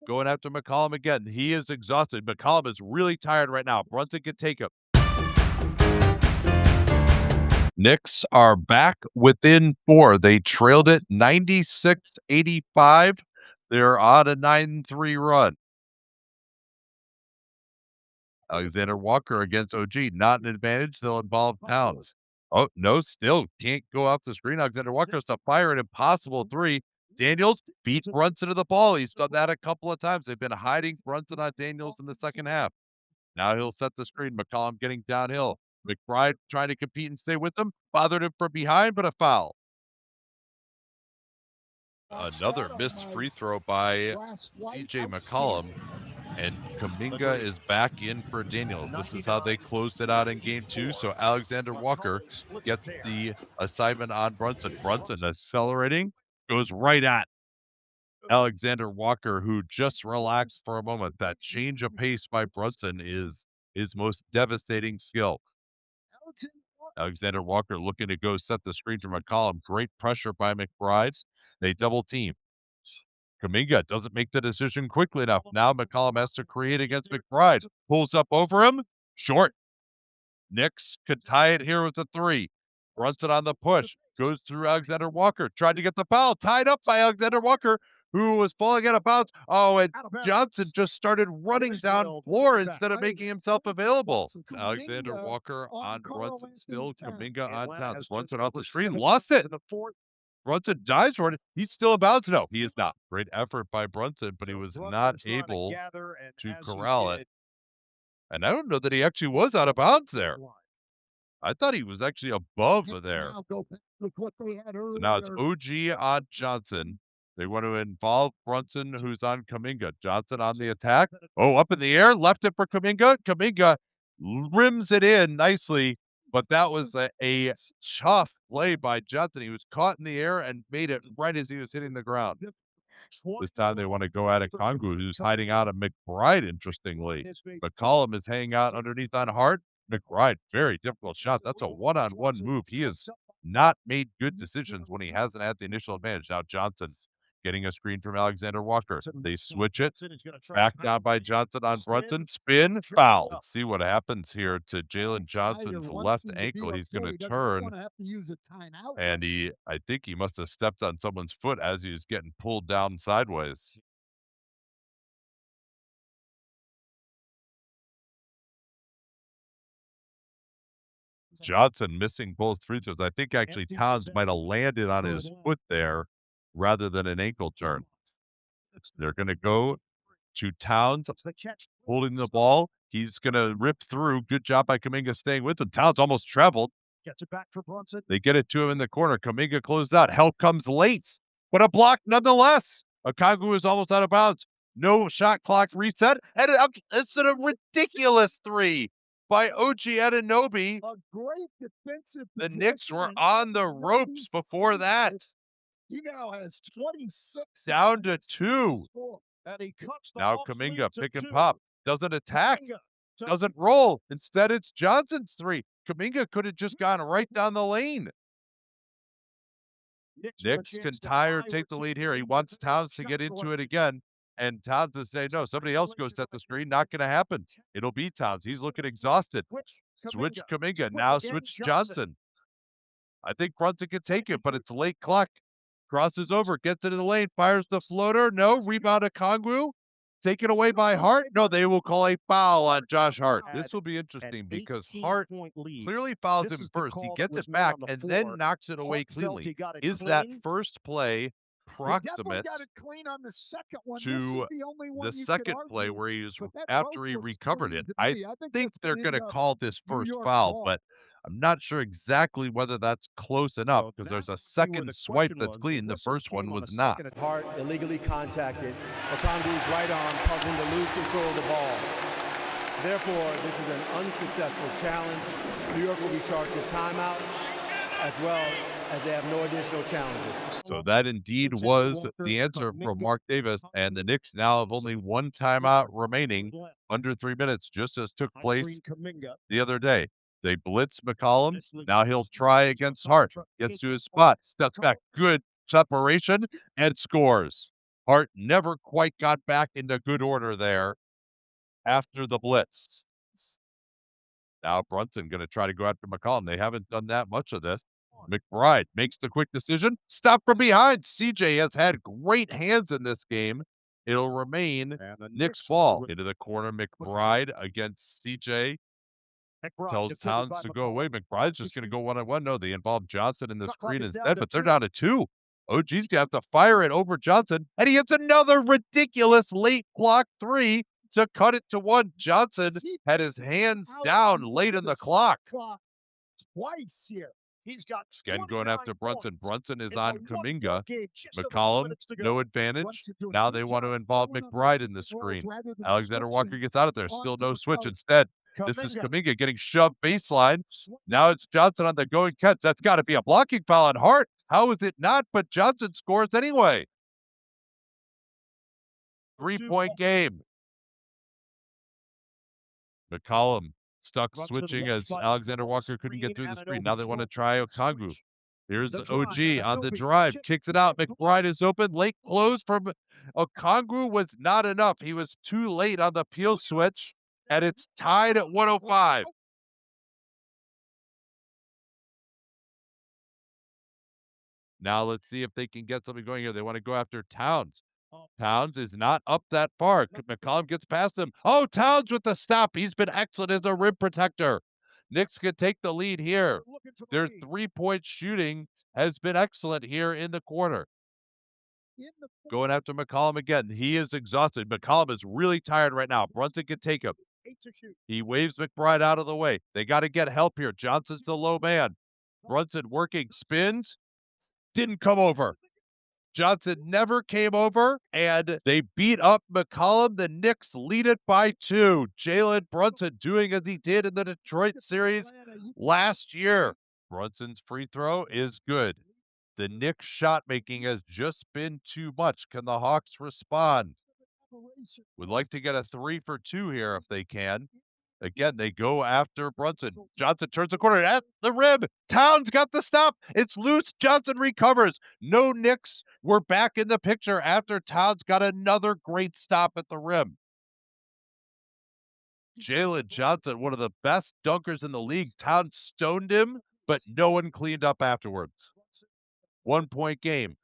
going after McCollum again. He is exhausted. McCollum is really tired right now. Brunson can take him. Knicks are back within 4. They trailed it 96-85. They're on a 9-3 run. Alexander Walker against OG, not an advantage. They'll involve Towns. Oh, no, still can't go off the screen. Alexander Walker has to fire an impossible three. Daniels beat Brunson to the ball. He's done that a couple of times. They've been hiding Brunson on Daniels in the second half. Now he'll set the screen. McCollum getting downhill. McBride trying to compete and stay with him. Bothered him from behind, but a foul. Another missed free throw by CJ McCollum. And Kuminga is back in for Daniels. This is how they closed it out in game 2. So Alexander Walker gets the assignment on Brunson. Brunson accelerating, goes right at Alexander Walker, who just relaxed for a moment. That change of pace by Brunson is his most devastating skill. Alexander Walker looking to go set the screen for McCollum. Great pressure by McBride. They double team. Kuminga doesn't make the decision quickly enough. Now McCollum has to create against McBride. Pulls up over him. Short. Knicks could tie it here with a 3. Brunson on the push. Goes through Alexander Walker. Tried to get the foul. Tied up by Alexander Walker, who was falling out of bounds. Oh, and Johnson just started running down floor instead of making himself available. Alexander Walker on Brunson still. Kuminga on Towns. Brunson off the screen. Lost it. Brunson dives for it. He's still about to. No, he is not. Great effort by Brunson, but he was not able to corral it. And I don't know that he actually was out of bounds there. I thought he was actually above there. So now it's OG on Johnson. They want to involve Brunson, who's on Kuminga. Johnson on the attack. Oh, up in the air. Left it for Kuminga. Kuminga rims it in nicely. But that was a tough play by Johnson. He was caught in the air and made it right as he was hitting the ground. This time they want to go at Okongwu, who's hiding out of McBride, interestingly. McCollum is hanging out underneath on Hart. McBride, very difficult shot. That's a one-on-one move. He has not made good decisions when he hasn't had the initial advantage. Now Johnson getting a screen from Alexander Walker. They switch it. Back down by Johnson on Brunson. Spin, foul. Let's see what happens here to Jalen Johnson's left ankle. He's going to turn. And I think he must have stepped on someone's foot as he was getting pulled down sideways. Johnson missing both free throws. I think actually Towns might have landed on his foot there rather than an ankle turn. They're going to go to Towns holding the ball. He's going to rip through. Good job by Kuminga staying with him. Towns almost traveled. Gets it back for Brunson. They get it to him in the corner. Kuminga closed out. Help comes late, but a block nonetheless. Okongwu is almost out of bounds. No shot clock reset. And it's a ridiculous 3 by OG Anunoby. A great defensive. The Knicks were on the ropes before that. He now has 26. Down to 2. Now Kuminga pick and pop. Doesn't attack. Doesn't roll. Instead, it's Johnson's 3. Kuminga could have just gone right down the lane. Knicks can tie or take the lead here. He wants Towns to get into it again. And Towns is saying, no, somebody else goes at the screen. Not going to happen. It'll be Towns. He's looking exhausted. Switch Kuminga. Now switch Johnson. I think Brunson can take it, but it's late clock. Crosses over, gets into the lane, fires the floater. No, rebound to Okongwu. Taken away by Hart. No, they will call a foul on Josh Hart. This will be interesting because Hart clearly fouls him first. He gets it back and then knocks it away cleanly. Is that first play proximate to the second play where he was after he recovered it? I think they're going to call this first foul, but I'm not sure exactly whether that's close enough because there's a second swipe that's clean. The first one was not. Hart illegally contacted Okongwu's right arm, causing him to lose control of the ball. Therefore, this is an unsuccessful challenge. New York will be charged a timeout, as well as they have no additional challenges. So that indeed was the answer from Mark Davis, and the Knicks now have only one timeout remaining, under 3 minutes, just as took place the other day. They blitz McCollum. Now he'll try against Hart. Gets to his spot. Steps back. Good separation and scores. Hart never quite got back into good order there after the blitz. Now Brunson going to try to go after McCollum. They haven't done that much of this. McBride makes the quick decision. Stop from behind. CJ has had great hands in this game. It'll remain Knicks ball. Into the corner, McBride against CJ. Tells Towns to go away. McBride's just going to go one-on-one. No, they involve Johnson in the screen instead, but they're down to 2. OG's going to have to fire it over Johnson, and he hits another ridiculous late clock 3 to cut it to 1. Johnson had his hands down late in the clock. Twice here. He's got Again, going after Brunson. Brunson is on Kuminga. McCollum, no advantage. Now they want to involve McBride in the screen. Alexander Walker gets out of there. Still no switch. Instead, this is Kuminga getting shoved baseline. Now it's Johnson on the going catch. That's got to be a blocking foul on Hart. How is it not? But Johnson scores anyway. 3-point game. McCollum stuck switching as Alexander Walker couldn't get through the screen. Now they want to try Okongwu. Here's OG on the drive. Kicks it out. McBride is open. Late close from Okongwu was not enough. He was too late on the peel switch, and it's tied at 105. Now let's see if they can get something going here. They want to go after Towns. Towns is not up that far. McCollum gets past him. Oh, Towns with the stop. He's been excellent as a rim protector. Knicks can take the lead here. Their 3-point shooting has been excellent here in the corner. Going after McCollum again. He is exhausted. McCollum is really tired right now. Brunson can take him. He waves McBride out of the way. They got to get help here. Johnson's the low man. Brunson working, spins. Didn't come over. Johnson never came over, and they beat up McCollum. The Knicks lead it by 2. Jalen Brunson doing as he did in the Detroit series last year. Brunson's free throw is good. The Knicks shot making has just been too much. Can the Hawks respond? Would like to get a 3 for 2 here if they can. Again, they go after Brunson. Johnson turns the corner at the rim. Towns got the stop. It's loose. Johnson recovers. No Knicks were back in the picture after Towns got another great stop at the rim. Jalen Johnson, one of the best dunkers in the league. Towns stoned him, but no one cleaned up afterwards. 1-point game.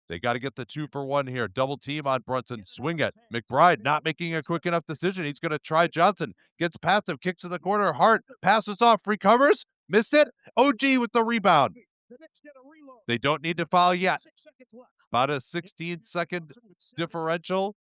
They got to get the 2 for 1 here. Double team on Brunson. Swing it. McBride not making a quick enough decision. He's going to try Johnson. Gets past him. Kicks to the corner. Hart passes off. Recovers. Missed it. OG with the rebound. They don't need to foul yet. About a 16-second differential.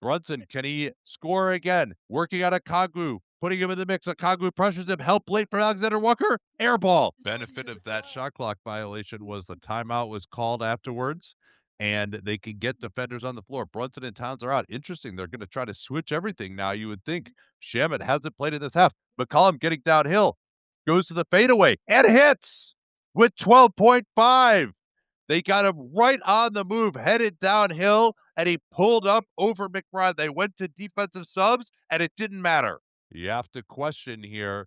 Brunson, can he score again? Working on Okongwu. Putting him in the mix. Okongwu pressures him. Help late for Alexander Walker. Air ball. Benefit of that shot clock violation was the timeout was called afterwards, and they can get defenders on the floor. Brunson and Towns are out. Interesting. They're going to try to switch everything now, you would think. Shamet hasn't played in this half. McCollum getting downhill. Goes to the fadeaway and hits with 12.5. They got him right on the move, headed downhill, and he pulled up over McBride. They went to defensive subs, and it didn't matter. You have to question here,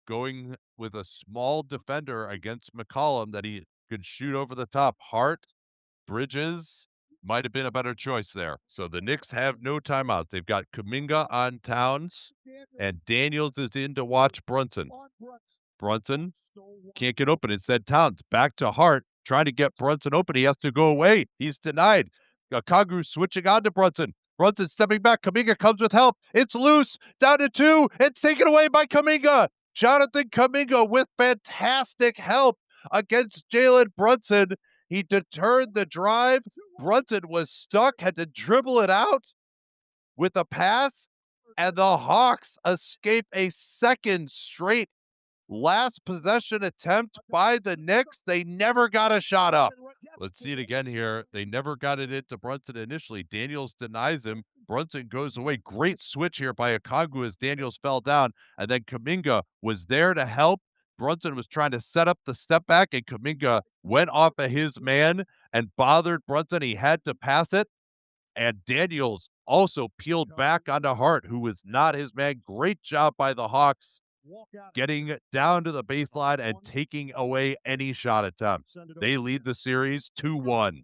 going with a small defender against McCollum that he could shoot over the top. Hart, Bridges might have been a better choice there. So the Knicks have no timeouts. They've got Kuminga on Towns, and Daniels is in to watch Brunson. Brunson can't get open. Instead, Towns back to Hart, trying to get Brunson open. He has to go away. He's denied. Okongwu switching on to Brunson. Brunson stepping back. Kuminga comes with help. It's loose. Down to 2. It's taken away by Kuminga. Jonathan Kuminga with fantastic help against Jalen Brunson. He deterred the drive. Brunson was stuck, had to dribble it out with a pass, and the Hawks escape a second straight last possession attempt by the Knicks. They never got a shot up. Let's see it again here. They never got it into Brunson initially. Daniels denies him. Brunson goes away. Great switch here by Okongwu as Daniels fell down. And then Kuminga was there to help. Brunson was trying to set up the step back, and Kuminga went off of his man and bothered Brunson. He had to pass it. And Daniels also peeled back onto Hart, who was not his man. Great job by the Hawks, getting down to the baseline and taking away any shot attempt. They lead the series 2-1.